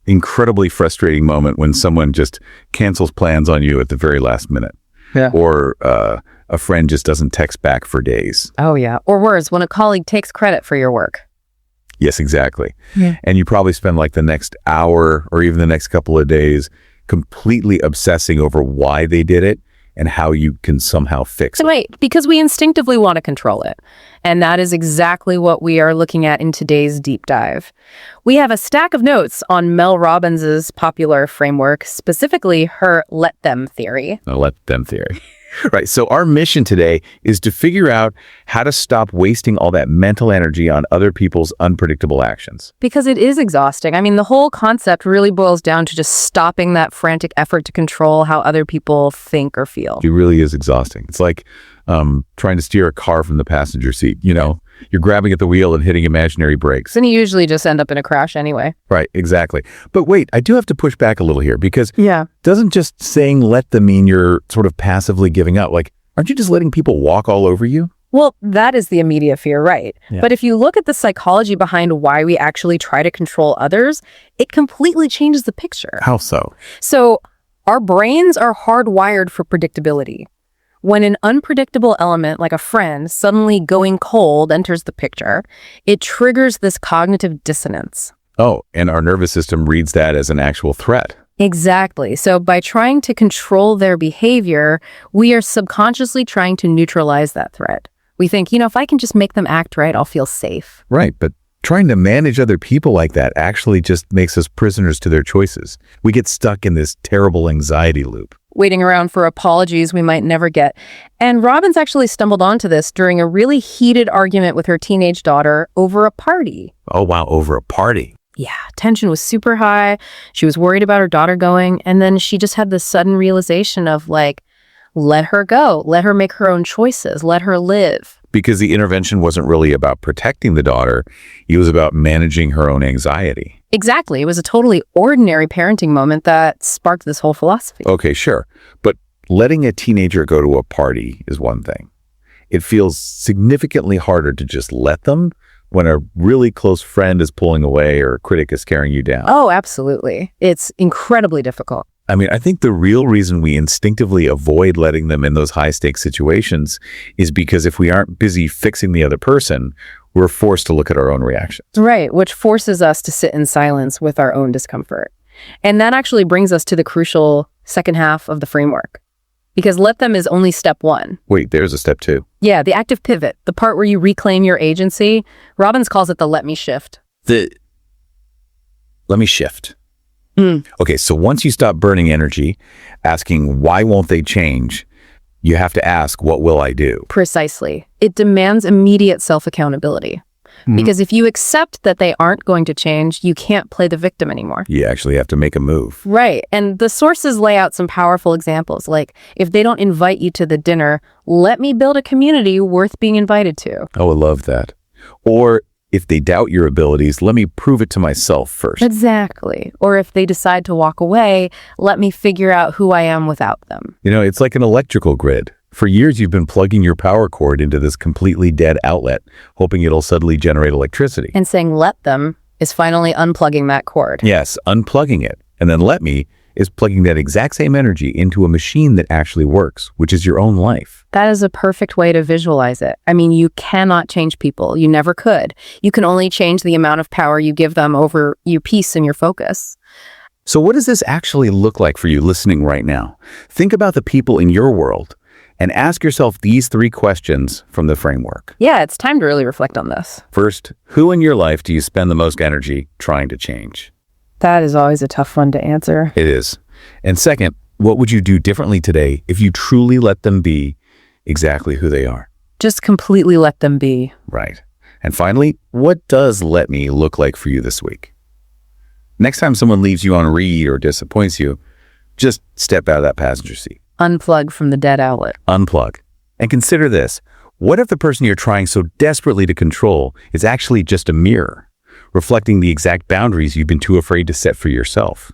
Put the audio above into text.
incredibly frustrating moment when someone just cancels plans on you at the very last minute. Yeah. Or a friend just doesn't text back for days. Oh, yeah. Or worse, when a colleague takes credit for your work. Yes, exactly. Yeah. And you probably spend like the next hour or even the next couple of days completely obsessing over why they did it and how you can somehow fix it. Right, because we instinctively want to control it. And that is exactly what we are looking at in today's deep dive. We have a stack of notes on Mel Robbins's popular framework, specifically her let them theory. The let them theory. Right. So our mission today is to figure out how to stop wasting all that mental energy on other people's unpredictable actions. Because it is exhausting. I mean, the whole concept really boils down to just stopping that frantic effort to control how other people think or feel. It really is exhausting. It's like trying to steer a car from the passenger seat. You know, you're grabbing at the wheel and hitting imaginary brakes. And you usually just end up in a crash anyway. Right, exactly. But wait, I do have to push back a little here because Yeah. doesn't just saying let them mean you're sort of passively giving up? Like, aren't you just letting people walk all over you? Well, that is the immediate fear, right? Yeah. But if you look at the psychology behind why we actually try to control others, it completely changes the picture. How so? So our brains are hardwired for predictability. When an unpredictable element like a friend suddenly going cold enters the picture, it triggers this cognitive dissonance. Oh, and our nervous system reads that as an actual threat. Exactly. So by trying to control their behavior, we are subconsciously trying to neutralize that threat. We think, if I can just make them act right, I'll feel safe. Right, but trying to manage other people like that actually just makes us prisoners to their choices. We get stuck in this terrible anxiety loop. Waiting around for apologies we might never get. And Robbins actually stumbled onto this during a really heated argument with her teenage daughter over a party. Oh, wow, over a party. Yeah, tension was super high. She was worried about her daughter going, and then she just had this sudden realization of let her go, let her make her own choices, let her live. Because the intervention wasn't really about protecting the daughter, it was about managing her own anxiety. Exactly. It was a totally ordinary parenting moment that sparked this whole philosophy. Okay, sure. But letting a teenager go to a party is one thing. It feels significantly harder to just let them when a really close friend is pulling away or a critic is carrying you down. Oh, absolutely. It's incredibly difficult. I mean, I think the real reason we instinctively avoid letting them in those high-stakes situations is because if we aren't busy fixing the other person, we're forced to look at our own reactions. Right, which forces us to sit in silence with our own discomfort. And that actually brings us to the crucial second half of the framework. Because let them is only step one. Wait, there's a step two. Yeah, the active pivot, the part where you reclaim your agency. Robbins calls it the let me shift. Let me shift. Mm. Okay, so once you stop burning energy, asking why won't they change, you have to ask, what will I do? Precisely. It demands immediate self-accountability. Because if you accept that they aren't going to change, you can't play the victim anymore. You actually have to make a move. Right. And the sources lay out some powerful examples, like if they don't invite you to the dinner, let me build a community worth being invited to. Oh, I love that. Or if they doubt your abilities, let me prove it to myself first. Exactly. Or if they decide to walk away, let me figure out who I am without them. It's like an electrical grid. For years, you've been plugging your power cord into this completely dead outlet, hoping it'll suddenly generate electricity. And saying let them is finally unplugging that cord. Yes, unplugging it. And then let me is plugging that exact same energy into a machine that actually works, which is your own life. That is a perfect way to visualize it. I mean, you cannot change people. You never could. You can only change the amount of power you give them over your peace and your focus. So what does this actually look like for you listening right now? Think about the people in your world and ask yourself these 3 questions from the framework. Yeah, it's time to really reflect on this. First, who in your life do you spend the most energy trying to change? That is always a tough one to answer. It is. And second, what would you do differently today if you truly let them be exactly who they are? Just completely let them be. Right. And finally, what does let me look like for you this week? Next time someone leaves you on read or disappoints you, just step out of that passenger seat. Unplug from the dead outlet. Unplug. And consider this. What if the person you're trying so desperately to control is actually just a mirror, reflecting the exact boundaries you've been too afraid to set for yourself?